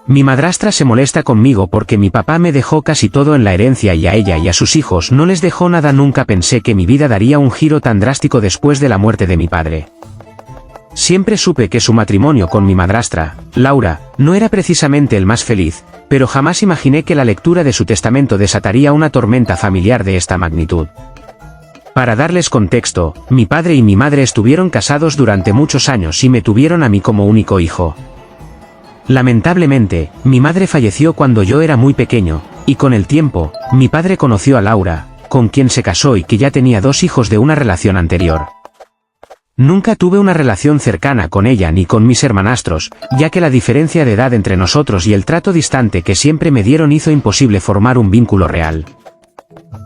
Mi madrastra se molesta conmigo porque mi papá me dejó casi todo en la herencia y a ella y a sus hijos no les dejó nada. Nunca pensé que mi vida daría un giro tan drástico después de la muerte de mi padre. Siempre supe que su matrimonio con mi madrastra, Laura, no era precisamente el más feliz, pero jamás imaginé que la lectura de su testamento desataría una tormenta familiar de esta magnitud. Para darles contexto, mi padre y mi madre estuvieron casados durante muchos años y me tuvieron a mí como único hijo. Lamentablemente, mi madre falleció cuando yo era muy pequeño, y con el tiempo, mi padre conoció a Laura, con quien se casó y que ya tenía 2 hijos de una relación anterior. Nunca tuve una relación cercana con ella ni con mis hermanastros, ya que la diferencia de edad entre nosotros y el trato distante que siempre me dieron hizo imposible formar un vínculo real.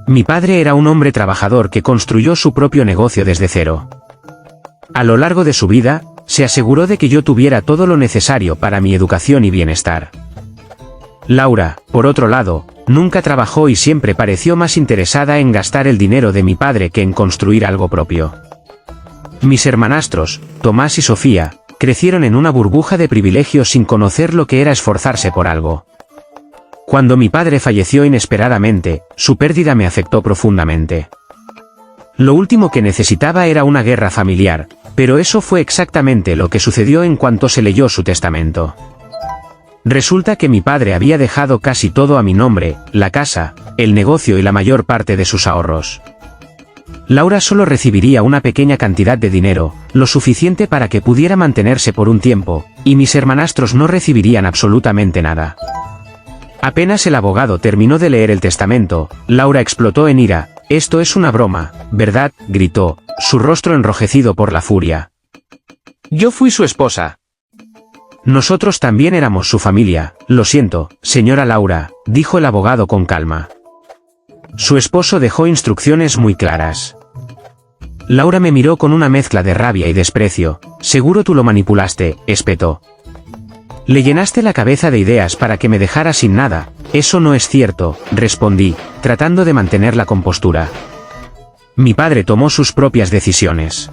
Mi padre era un hombre trabajador que construyó su propio negocio desde cero. A lo largo de su vida, se aseguró de que yo tuviera todo lo necesario para mi educación y bienestar. Laura, por otro lado, nunca trabajó y siempre pareció más interesada en gastar el dinero de mi padre que en construir algo propio. Mis hermanastros, Tomás y Sofía, crecieron en una burbuja de privilegios sin conocer lo que era esforzarse por algo. Cuando mi padre falleció inesperadamente, su pérdida me afectó profundamente. Lo último que necesitaba era una guerra familiar, pero eso fue exactamente lo que sucedió en cuanto se leyó su testamento. Resulta que mi padre había dejado casi todo a mi nombre, la casa, el negocio y la mayor parte de sus ahorros. Laura solo recibiría una pequeña cantidad de dinero, lo suficiente para que pudiera mantenerse por un tiempo, y mis hermanastros no recibirían absolutamente nada. Apenas el abogado terminó de leer el testamento, Laura explotó en ira. «Esto es una broma, ¿verdad?», gritó, su rostro enrojecido por la furia. «Yo fui su esposa». «Nosotros también éramos su familia, lo siento, señora Laura», dijo el abogado con calma. Su esposo dejó instrucciones muy claras. Laura me miró con una mezcla de rabia y desprecio. «Seguro tú lo manipulaste», espetó. «Le llenaste la cabeza de ideas para que me dejara sin nada». «Eso no es cierto», respondí, tratando de mantener la compostura. Mi padre tomó sus propias decisiones.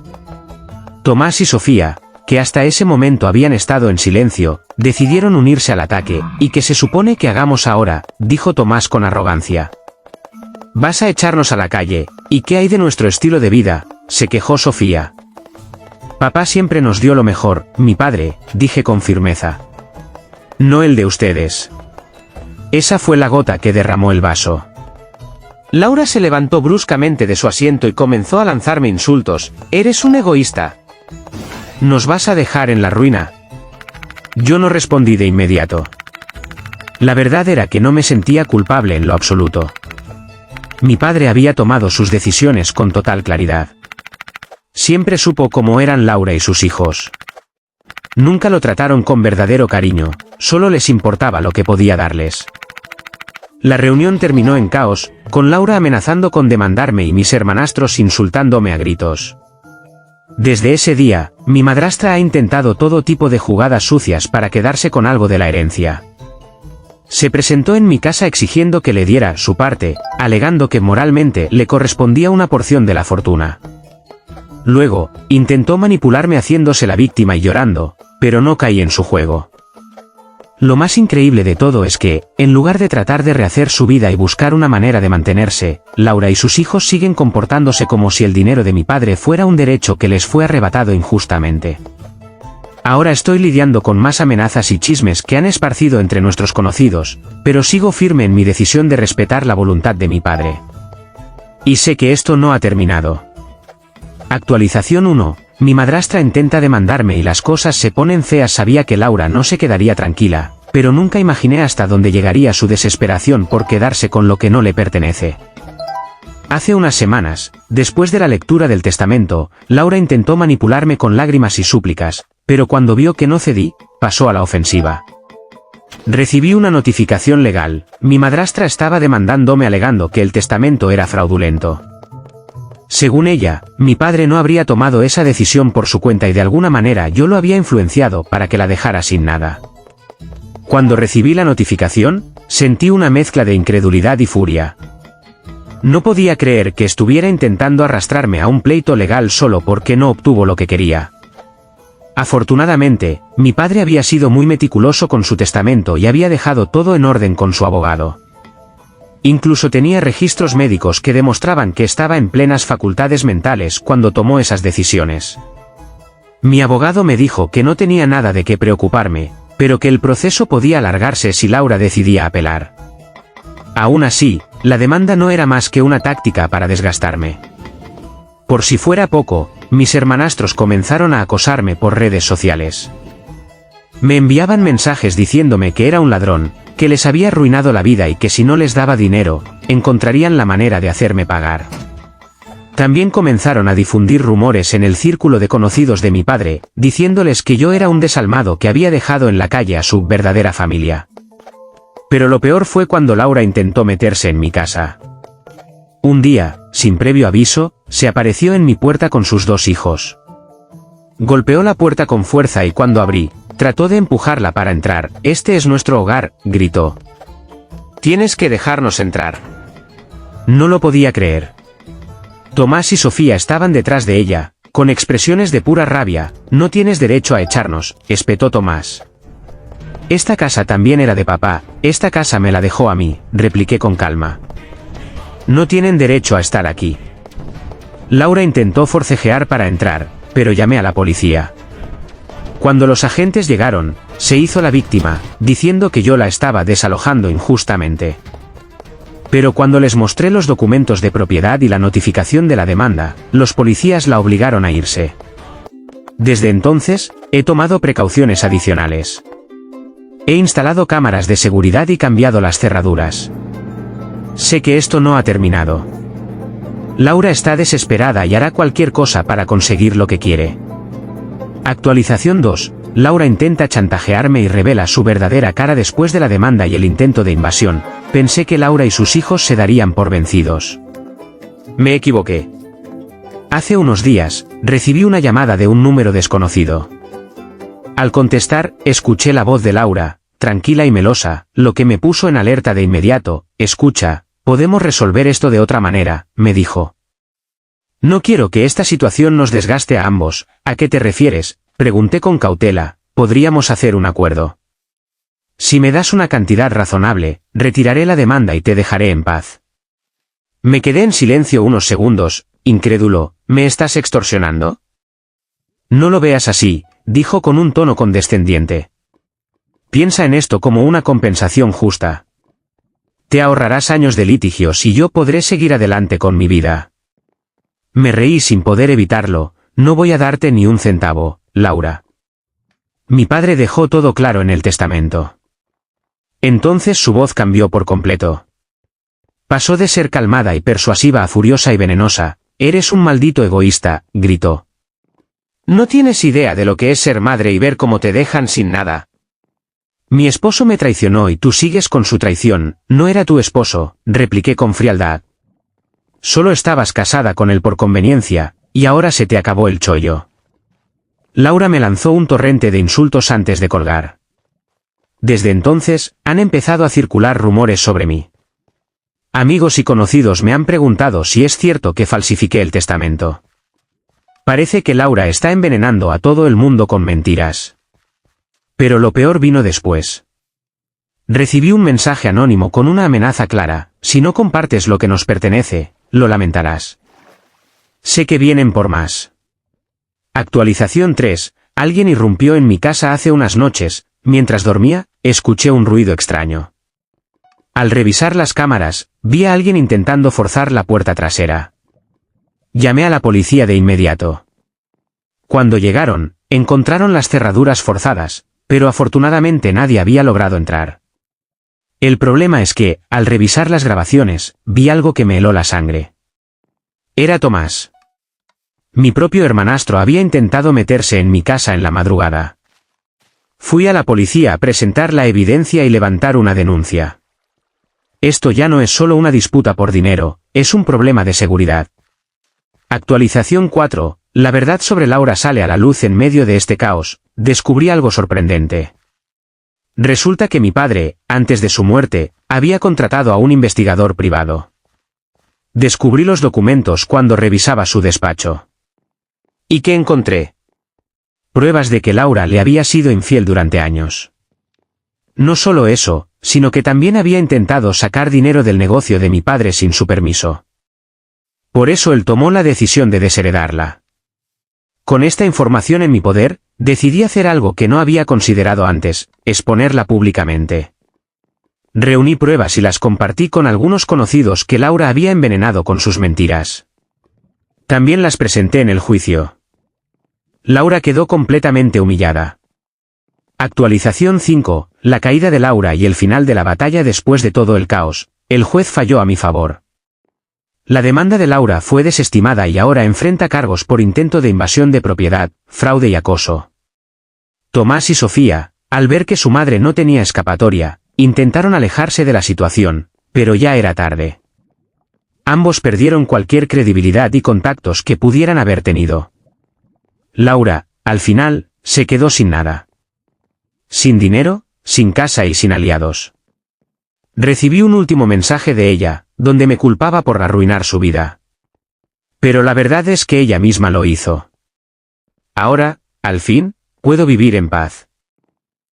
Tomás y Sofía, que hasta ese momento habían estado en silencio, decidieron unirse al ataque. «¿Y qué se supone que hagamos ahora?», dijo Tomás con arrogancia. «Vas a echarnos a la calle, ¿y qué hay de nuestro estilo de vida?», se quejó Sofía. «Papá siempre nos dio lo mejor, mi padre», dije con firmeza. «No el de ustedes». Esa fue la gota que derramó el vaso. Laura se levantó bruscamente de su asiento y comenzó a lanzarme insultos. «Eres un egoísta. Nos vas a dejar en la ruina». Yo no respondí de inmediato. La verdad era que no me sentía culpable en lo absoluto. Mi padre había tomado sus decisiones con total claridad. Siempre supo cómo eran Laura y sus hijos. Nunca lo trataron con verdadero cariño, solo les importaba lo que podía darles. La reunión terminó en caos, con Laura amenazando con demandarme y mis hermanastros insultándome a gritos. Desde ese día, mi madrastra ha intentado todo tipo de jugadas sucias para quedarse con algo de la herencia. Se presentó en mi casa exigiendo que le diera su parte, alegando que moralmente le correspondía una porción de la fortuna. Luego, intentó manipularme haciéndose la víctima y llorando, pero no caí en su juego. Lo más increíble de todo es que, en lugar de tratar de rehacer su vida y buscar una manera de mantenerse, Laura y sus hijos siguen comportándose como si el dinero de mi padre fuera un derecho que les fue arrebatado injustamente. Ahora estoy lidiando con más amenazas y chismes que han esparcido entre nuestros conocidos, pero sigo firme en mi decisión de respetar la voluntad de mi padre. Y sé que esto no ha terminado. Actualización 1. Mi madrastra intenta demandarme y las cosas se ponen feas. Sabía que Laura no se quedaría tranquila, pero nunca imaginé hasta dónde llegaría su desesperación por quedarse con lo que no le pertenece. Hace unas semanas, después de la lectura del testamento, Laura intentó manipularme con lágrimas y súplicas, pero cuando vio que no cedí, pasó a la ofensiva. Recibí una notificación legal. Mi madrastra estaba demandándome alegando que el testamento era fraudulento. Según ella, mi padre no habría tomado esa decisión por su cuenta y de alguna manera yo lo había influenciado para que la dejara sin nada. Cuando recibí la notificación, sentí una mezcla de incredulidad y furia. No podía creer que estuviera intentando arrastrarme a un pleito legal solo porque no obtuvo lo que quería. Afortunadamente, mi padre había sido muy meticuloso con su testamento y había dejado todo en orden con su abogado. Incluso tenía registros médicos que demostraban que estaba en plenas facultades mentales cuando tomó esas decisiones. Mi abogado me dijo que no tenía nada de qué preocuparme, pero que el proceso podía alargarse si Laura decidía apelar. Aún así, la demanda no era más que una táctica para desgastarme. Por si fuera poco, mis hermanastros comenzaron a acosarme por redes sociales. Me enviaban mensajes diciéndome que era un ladrón, que les había arruinado la vida y que si no les daba dinero, encontrarían la manera de hacerme pagar. También comenzaron a difundir rumores en el círculo de conocidos de mi padre, diciéndoles que yo era un desalmado que había dejado en la calle a su verdadera familia. Pero lo peor fue cuando Laura intentó meterse en mi casa. Un día, sin previo aviso, se apareció en mi puerta con sus 2 hijos. Golpeó la puerta con fuerza y cuando abrí, trató de empujarla para entrar. «Este es nuestro hogar», gritó. «Tienes que dejarnos entrar». No lo podía creer. Tomás y Sofía estaban detrás de ella, con expresiones de pura rabia. «No tienes derecho a echarnos», espetó Tomás. «Esta casa también era de papá, esta casa me la dejó a mí», repliqué con calma. «No tienen derecho a estar aquí». Laura intentó forcejear para entrar, pero llamé a la policía. Cuando los agentes llegaron, se hizo la víctima, diciendo que yo la estaba desalojando injustamente. Pero cuando les mostré los documentos de propiedad y la notificación de la demanda, los policías la obligaron a irse. Desde entonces, he tomado precauciones adicionales. He instalado cámaras de seguridad y cambiado las cerraduras. Sé que esto no ha terminado. Laura está desesperada y hará cualquier cosa para conseguir lo que quiere. Actualización 2. Laura intenta chantajearme y revela su verdadera cara después de la demanda y el intento de invasión. Pensé que Laura y sus hijos se darían por vencidos. Me equivoqué. Hace unos días, recibí una llamada de un número desconocido. Al contestar, escuché la voz de Laura, tranquila y melosa, lo que me puso en alerta de inmediato. «Escucha, podemos resolver esto de otra manera», me dijo. «No quiero que esta situación nos desgaste a ambos». «¿A qué te refieres?», pregunté con cautela. «Podríamos hacer un acuerdo. Si me das una cantidad razonable, retiraré la demanda y te dejaré en paz». Me quedé en silencio unos segundos, incrédulo. «¿Me estás extorsionando?». «No lo veas así», dijo con un tono condescendiente. «Piensa en esto como una compensación justa. Te ahorrarás años de litigios y yo podré seguir adelante con mi vida». Me reí sin poder evitarlo. «No voy a darte ni un centavo, Laura. Mi padre dejó todo claro en el testamento». Entonces su voz cambió por completo. Pasó de ser calmada y persuasiva a furiosa y venenosa. «Eres un maldito egoísta», gritó. «No tienes idea de lo que es ser madre y ver cómo te dejan sin nada. Mi esposo me traicionó y tú sigues con su traición». «No era tu esposo», repliqué con frialdad. «Solo estabas casada con él por conveniencia, y ahora se te acabó el chollo». Laura me lanzó un torrente de insultos antes de colgar. Desde entonces, han empezado a circular rumores sobre mí. Amigos y conocidos me han preguntado si es cierto que falsifiqué el testamento. Parece que Laura está envenenando a todo el mundo con mentiras. Pero lo peor vino después. Recibí un mensaje anónimo con una amenaza clara: «Si no compartes lo que nos pertenece, lo lamentarás. Sé que vienen por más». Actualización 3. Alguien irrumpió en mi casa hace unas noches. Mientras dormía, escuché un ruido extraño. Al revisar las cámaras, vi a alguien intentando forzar la puerta trasera. Llamé a la policía de inmediato. Cuando llegaron, encontraron las cerraduras forzadas, pero afortunadamente nadie había logrado entrar. El problema es que, al revisar las grabaciones, vi algo que me heló la sangre. Era Tomás. Mi propio hermanastro había intentado meterse en mi casa en la madrugada. Fui a la policía a presentar la evidencia y levantar una denuncia. Esto ya no es solo una disputa por dinero, es un problema de seguridad. Actualización 4. La verdad sobre Laura sale a la luz en medio de este caos. Descubrí algo sorprendente. Resulta que mi padre, antes de su muerte, había contratado a un investigador privado. Descubrí los documentos cuando revisaba su despacho. ¿Y qué encontré? pruebas de que Laura le había sido infiel durante años. No solo eso, sino que también había intentado sacar dinero del negocio de mi padre sin su permiso. Por eso él tomó la decisión de desheredarla. Con esta información en mi poder, decidí hacer algo que no había considerado antes, exponerla públicamente. Reuní pruebas y las compartí con algunos conocidos que Laura había envenenado con sus mentiras. También las presenté en el juicio. Laura quedó completamente humillada. Actualización 5, la caída de Laura y el final de la batalla después de todo el caos. El juez falló a mi favor. La demanda de Laura fue desestimada y ahora enfrenta cargos por intento de invasión de propiedad, fraude y acoso. Tomás y Sofía, al ver que su madre no tenía escapatoria, intentaron alejarse de la situación, pero ya era tarde. Ambos perdieron cualquier credibilidad y contactos que pudieran haber tenido. Laura, al final, se quedó sin nada. Sin dinero, sin casa y sin aliados. Recibí un último mensaje de ella, donde me culpaba por arruinar su vida. Pero la verdad es que ella misma lo hizo. Ahora, al fin, puedo vivir en paz.